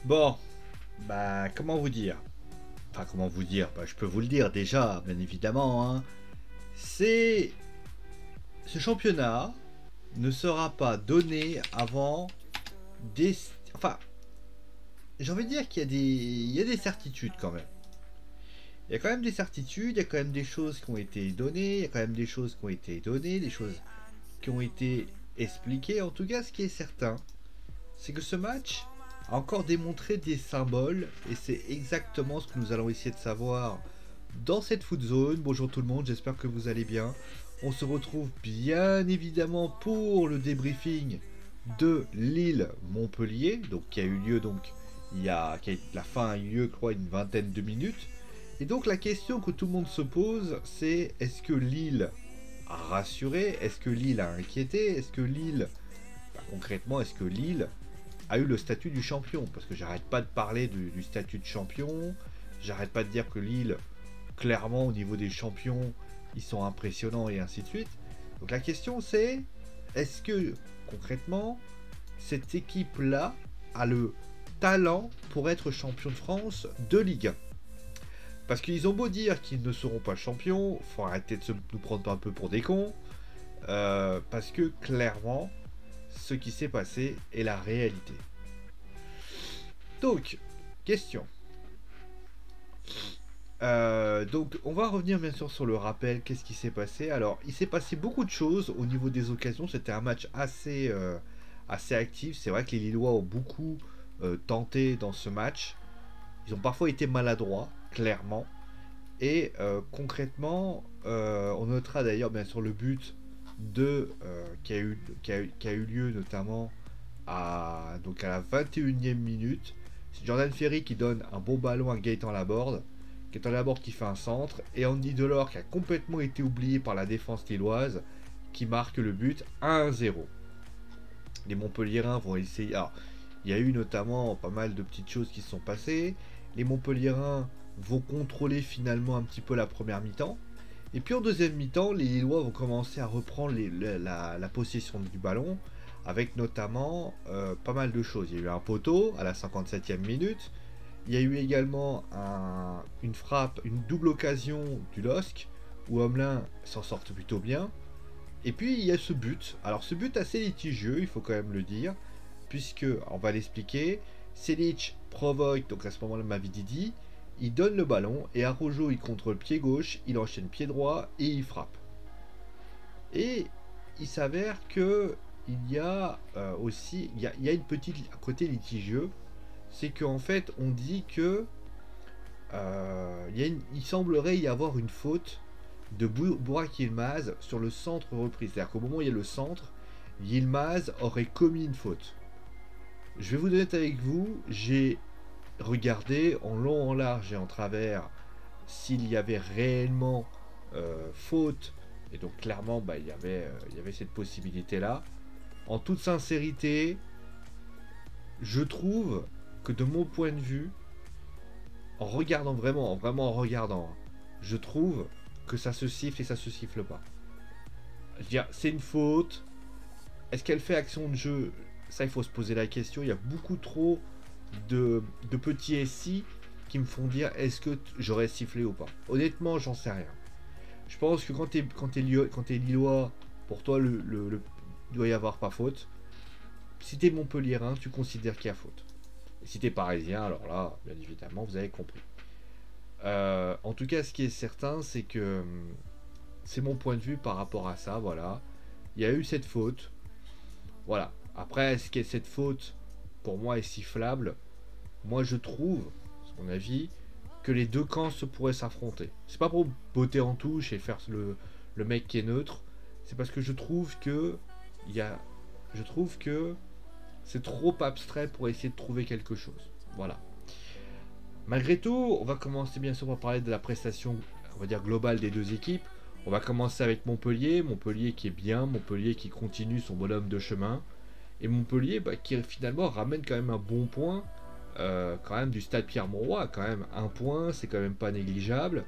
Bon, bah comment vous dire? Enfin comment vous dire? Bah je peux vous le dire déjà, bien évidemment, hein. C'est ce championnat ne sera pas donné avant des. Enfin, j'ai envie de dire qu'il y a des certitudes quand même. Il y a quand même des certitudes, il y a quand même des choses qui ont été données, il y a quand même des choses qui ont été données, des choses qui ont été expliquées. En tout cas, ce qui est certain, c'est que ce match a encore démontré des symboles et c'est exactement ce que nous allons essayer de savoir dans cette foot zone. Bonjour tout le monde, j'espère que vous allez bien. On se retrouve bien évidemment pour le débriefing de Lille-Montpellier, donc qui a eu lieu donc la fin a eu lieu, je crois, une vingtaine de minutes. Et donc la question que tout le monde se pose, c'est est-ce que Lille a rassuré, est-ce que Lille a inquiété, est-ce que Lille, concrètement, est-ce que Lille a eu le statut du champion? Parce que j'arrête pas de parler du statut de champion, j'arrête pas de dire que Lille, clairement, au niveau des champions, ils sont impressionnants et ainsi de suite. Donc la question c'est, est-ce que, concrètement, cette équipe-là a le talent pour être champion de France de Ligue 1? Parce qu'ils ont beau dire qu'ils ne seront pas champions, faut arrêter de nous prendre un peu pour des cons, parce que clairement, ce qui s'est passé est la réalité. Donc, question. Donc, on va revenir bien sûr sur le rappel. Qu'est-ce qui s'est passé? Alors, il s'est passé beaucoup de choses au niveau des occasions. C'était un match assez actif. C'est vrai que les Lillois ont beaucoup tenté dans ce match. Ils ont parfois été maladroits, clairement. Et concrètement, on notera d'ailleurs bien sûr le but qui a eu lieu notamment donc à la 21e minute. C'est Jordan Ferry qui donne un beau ballon à Gaëtan Laborde. Gaëtan Laborde qui fait un centre. Et Andy Delors qui a complètement été oublié par la défense lilloise qui marque le but 1-0. Les Montpelliérains vont essayer. Alors, il y a eu notamment pas mal de petites choses qui se sont passées. Les Montpelliérains vont contrôler finalement un petit peu la première mi-temps. Et puis en deuxième mi-temps, les Lillois vont commencer à reprendre la possession du ballon, avec notamment pas mal de choses. Il y a eu un poteau à la 57e minute. Il y a eu également une frappe, une double occasion du LOSC, où Homelin s'en sort plutôt bien. Et puis il y a ce but. Alors ce but assez litigieux, il faut quand même le dire, puisque, on va l'expliquer, Selic provoque, donc à ce moment-là Mavididi, il donne le ballon, et Araujo il contrôle pied gauche, il enchaîne pied droit, et il frappe. Et il s'avère que il y a aussi, il y a une petite côté litigieux, c'est qu'en fait on dit que il semblerait y avoir une faute de Burak Yilmaz sur le centre repris. C'est-à-dire qu'au moment où il y a le centre, Yilmaz aurait commis une faute. Je vais vous donner avec vous, j'ai regardé en long, en large et en travers s'il y avait réellement faute. Et donc clairement, il y avait cette possibilité-là. En toute sincérité, je trouve que de mon point de vue, en regardant vraiment en regardant, je trouve que ça se siffle et ça se siffle pas. Je veux dire, c'est une faute. Est-ce qu'elle fait action de jeu? Ça, il faut se poser la question. Il y a beaucoup trop de petits SI qui me font dire est-ce que j'aurais sifflé ou pas. Honnêtement, j'en sais rien. Je pense que quand t'es Lillois, pour toi, il doit y avoir pas faute. Si t'es Montpelliérain, tu considères qu'il y a faute. Et si t'es Parisien, alors là, bien évidemment, vous avez compris. En tout cas, ce qui est certain, c'est que c'est mon point de vue par rapport à ça, voilà. Il y a eu cette faute. Voilà. Après, est-ce que cette faute, pour moi, est sifflable? Moi, je trouve, à mon avis, que les deux camps se pourraient s'affronter. C'est pas pour botter en touche et faire le mec qui est neutre. C'est parce que je trouve que c'est trop abstrait pour essayer de trouver quelque chose. Voilà. Malgré tout, on va commencer bien sûr par parler de la prestation, on va dire globale des deux équipes. On va commencer avec Montpellier qui est bien, Montpellier qui continue son bonhomme de chemin, et Montpellier qui finalement ramène quand même un bon point, quand même du stade Pierre-Mauroy, quand même un point, c'est quand même pas négligeable.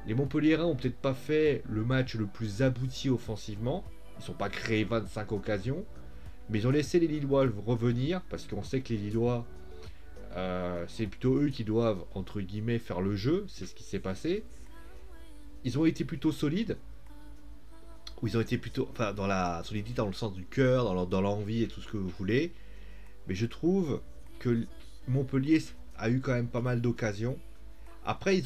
Les Montpelliérains ont peut-être pas fait le match le plus abouti offensivement, ils sont pas créés 25 occasions, mais ils ont laissé les Lillois revenir, parce qu'on sait que les Lillois, C'est plutôt eux qui doivent, entre guillemets, faire le jeu. C'est ce qui s'est passé. Ils ont été plutôt solides. Ou ils ont été plutôt... Enfin, dans la solidité, dans le sens du cœur, dans l'envie et tout ce que vous voulez. Mais je trouve que Montpellier a eu quand même pas mal d'occasions. Après,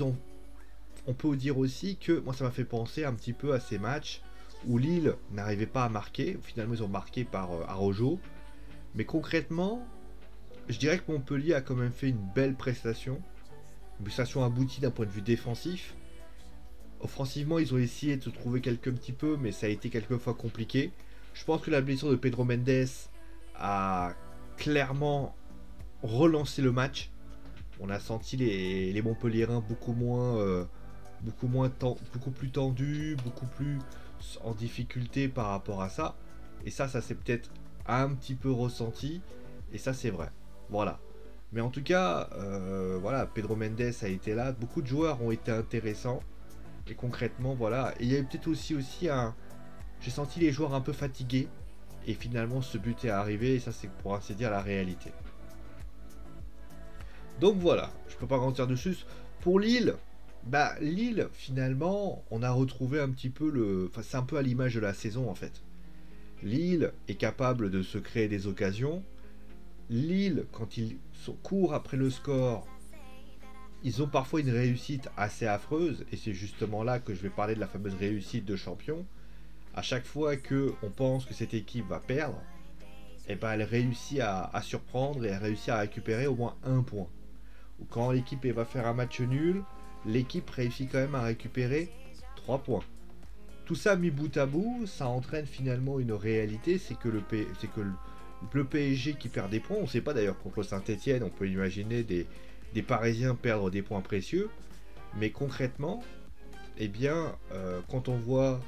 on peut dire aussi que... Moi, ça m'a fait penser un petit peu à ces matchs où Lille n'arrivait pas à marquer. Finalement, ils ont marqué par Araujo. Mais concrètement, je dirais que Montpellier a quand même fait une belle prestation. Une prestation aboutie d'un point de vue défensif. Offensivement, ils ont essayé de se trouver quelques petits peu, mais ça a été quelquefois compliqué. Je pense que la blessure de Pedro Mendes a clairement relancé le match. On a senti les Montpelliérains beaucoup plus tendus, beaucoup plus en difficulté par rapport à ça. Et ça s'est peut-être un petit peu ressenti. Et ça, c'est vrai. Voilà. Mais en tout cas, voilà, Pedro Mendes a été là. Beaucoup de joueurs ont été intéressants. Et concrètement, voilà. Et il y a eu peut-être aussi un... J'ai senti les joueurs un peu fatigués. Et finalement, ce but est arrivé. Et ça, c'est pour ainsi dire la réalité. Donc voilà. Je peux pas grandir dessus. Pour Lille, bah Lille, finalement, on a retrouvé un petit peu le... Enfin, c'est un peu à l'image de la saison, en fait. Lille est capable de se créer des occasions. Lille, quand ils courent après le score, ils ont parfois une réussite assez affreuse, et c'est justement là que je vais parler de la fameuse réussite de champion. À chaque fois que on pense que cette équipe va perdre, et ben elle réussit à surprendre et elle réussit à récupérer au moins un point. Ou quand l'équipe va faire un match nul, l'équipe réussit quand même à récupérer 3 points. Tout ça mis bout à bout, ça entraîne finalement une réalité, c'est que le PSG qui perd des points, on ne sait pas d'ailleurs contre Saint-Etienne, on peut imaginer des Parisiens perdre des points précieux, mais concrètement, eh bien, quand on voit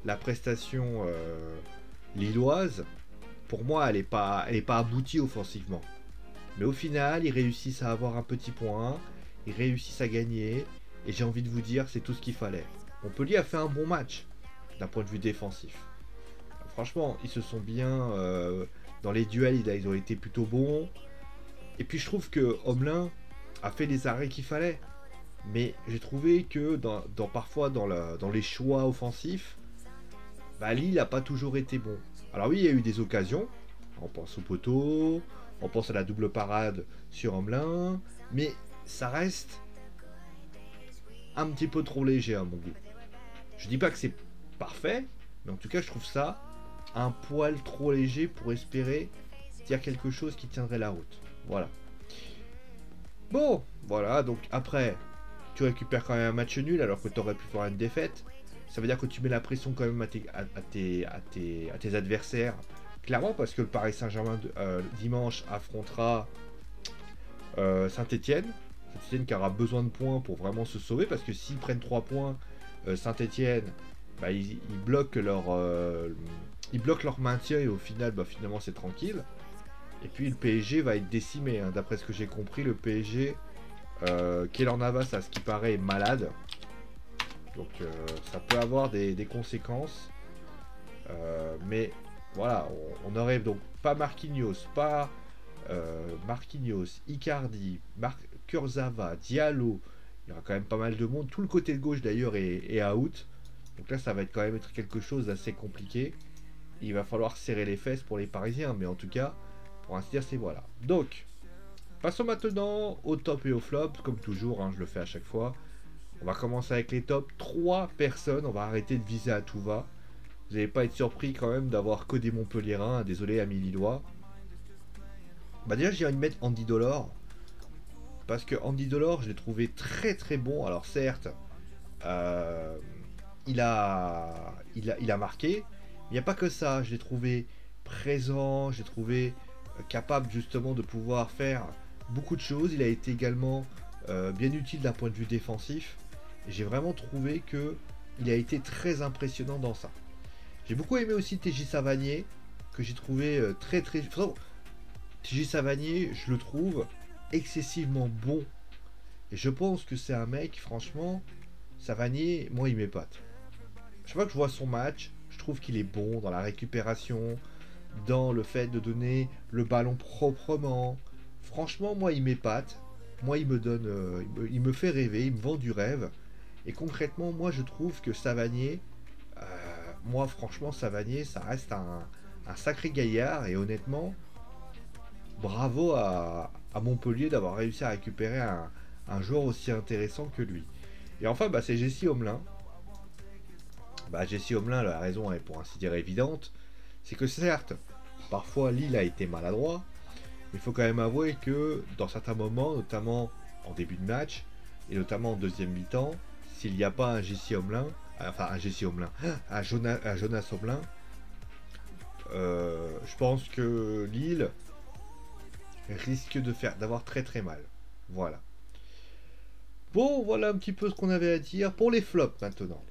la prestation lilloise, pour moi, elle n'est pas aboutie offensivement. Mais au final, ils réussissent à avoir un petit point, ils réussissent à gagner, et j'ai envie de vous dire, c'est tout ce qu'il fallait. Montpellier a fait un bon match, d'un point de vue défensif. Franchement, ils se sont bien... dans les duels, ils ont été plutôt bons. Et puis je trouve que Homelin a fait les arrêts qu'il fallait. Mais j'ai trouvé que parfois dans les choix offensifs, bah, Lille n'a pas toujours été bon. Alors oui, il y a eu des occasions. On pense au poteau, on pense à la double parade sur Homelin. Mais ça reste un petit peu trop léger à mon goût. Je dis pas que c'est parfait, mais en tout cas je trouve ça un poil trop léger pour espérer dire quelque chose qui tiendrait la route. Voilà. Bon, voilà, donc après, tu récupères quand même un match nul alors que tu aurais pu faire une défaite. Ça veut dire que tu mets la pression quand même à tes adversaires. Clairement, parce que le Paris Saint-Germain dimanche affrontera Saint-Etienne. Saint-Etienne qui aura besoin de points pour vraiment se sauver, parce que s'ils prennent 3 points, Saint-Etienne, bah, ils bloquent leur maintien et au final, bah, finalement, c'est tranquille. Et puis le PSG va être décimé, hein. D'après ce que j'ai compris, le PSG, Keylor Navas, à ce qui paraît, est malade. Donc ça peut avoir des conséquences. Mais voilà, on n'aurait donc pas Marquinhos, pas Icardi, Kurzawa, Diallo. Il y aura quand même pas mal de monde. Tout le côté de gauche d'ailleurs est out. Donc là, ça va quand même être quelque chose d'assez compliqué. Il va falloir serrer les fesses pour les Parisiens. Mais en tout cas, pour ainsi dire, c'est voilà. Donc, passons maintenant au top et au flop. Comme toujours, hein, je le fais à chaque fois. On va commencer avec les tops. 3 personnes. On va arrêter de viser à tout va. Vous n'allez pas être surpris quand même d'avoir que des Montpelliérains. Désolé, amis Lillois. Bah déjà, j'ai envie de mettre Andy Delors. Parce que Andy Delors, je l'ai trouvé très très bon. Alors certes, il a marqué. Mais il n'y a pas que ça. Je l'ai trouvé présent. Je l'ai trouvé capable justement de pouvoir faire beaucoup de choses. Il a été également bien utile d'un point de vue défensif. Et j'ai vraiment trouvé que il a été très impressionnant dans ça. J'ai beaucoup aimé aussi TJ Savanier, que j'ai trouvé très très... TJ Savanier, je le trouve excessivement bon. Et je pense que c'est un mec, franchement, Savanier, moi il m'épate. Chaque fois que je vois son match, je trouve qu'il est bon dans la récupération, dans le fait de donner le ballon proprement. Franchement, moi, il m'épate. Moi, il me donne, il me fait rêver, il me vend du rêve. Et concrètement, moi, je trouve que Savanier, moi, franchement, Savanier, ça reste un sacré gaillard. Et honnêtement, bravo à Montpellier d'avoir réussi à récupérer un joueur aussi intéressant que lui. Et enfin, bah, c'est Jesse Homelin. Bah, Jesse Homelin, la raison est pour ainsi dire évidente. C'est que certes, parfois Lille a été maladroit, mais il faut quand même avouer que dans certains moments, notamment en début de match, et notamment en deuxième mi-temps, s'il n'y a pas un Jesse Homelin, enfin un Jesse Homelin, un Jonas Homelin, je pense que Lille risque d'avoir très très mal. Voilà. Bon, voilà un petit peu ce qu'on avait à dire pour les flops maintenant.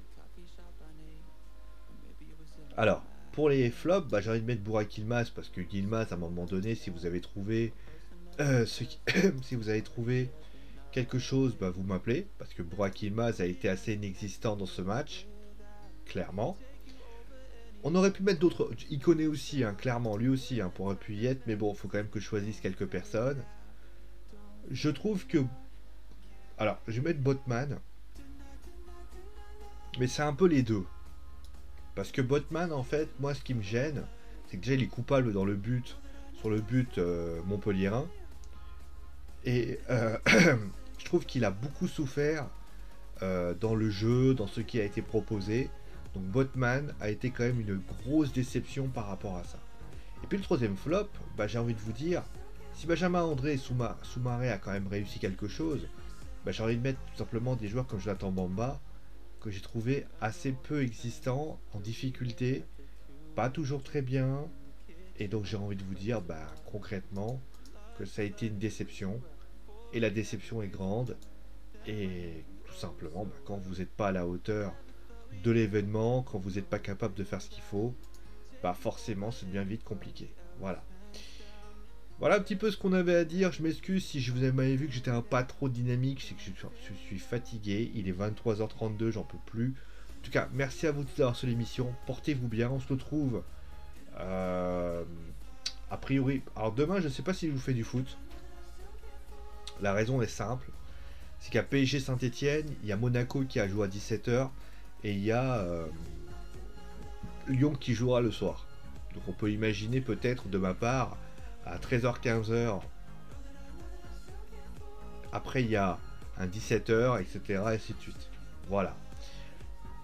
Alors, pour les flops, bah, j'ai envie de mettre Burak Yilmaz parce que Yilmaz, à un moment donné, si vous avez trouvé, si vous avez trouvé quelque chose, bah, vous m'appelez parce que Burak Yilmaz a été assez inexistant dans ce match, clairement. On aurait pu mettre d'autres, il connaît aussi, hein, clairement, lui aussi, hein, pourrait pu y être, mais bon, il faut quand même que je choisisse quelques personnes. Je trouve que, alors, je vais mettre Botman, mais c'est un peu les deux. Parce que Botman, en fait, moi, ce qui me gêne, c'est que déjà, il est coupable dans le but, sur le but montpelliérain. Et je trouve qu'il a beaucoup souffert dans le jeu, dans ce qui a été proposé. Donc Botman a été quand même une grosse déception par rapport à ça. Et puis le troisième flop, bah, j'ai envie de vous dire, si Benjamin André et Soumaré a quand même réussi quelque chose, bah, j'ai envie de mettre tout simplement des joueurs comme Jonathan Bamba, que j'ai trouvé assez peu existants, en difficulté, pas toujours très bien. Et donc j'ai envie de vous dire, bah, concrètement, que ça a été une déception. Et la déception est grande. Et tout simplement, bah, quand vous n'êtes pas à la hauteur de l'événement, quand vous n'êtes pas capable de faire ce qu'il faut, bah forcément c'est bien vite compliqué. Voilà. Voilà un petit peu ce qu'on avait à dire. Je m'excuse si je vous avais vu que j'étais un pas trop dynamique, c'est que je suis fatigué. Il est 23h32, j'en peux plus. En tout cas, merci à vous tous d'avoir sur l'émission. Portez-vous bien. On se retrouve a priori. Alors demain, je ne sais pas si je vous fais du foot. La raison est simple. C'est qu'à PSG Saint-Etienne, il y a Monaco qui a joué à 17h et il y a Lyon qui jouera le soir. Donc on peut imaginer peut-être de ma part à 13h-15h. Après il y a un 17h, etc. et ainsi de suite. Voilà.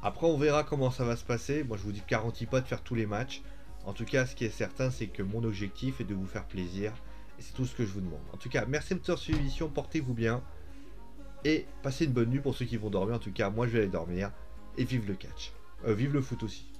Après on verra comment ça va se passer. Moi je vous dis garantis pas de faire tous les matchs. En tout cas ce qui est certain c'est que mon objectif est de vous faire plaisir. Et c'est tout ce que je vous demande. En tout cas merci de votre suivi l'émission, portez-vous bien. Et passez une bonne nuit pour ceux qui vont dormir. En tout cas moi je vais aller dormir. Et vive le catch. Vive le foot aussi.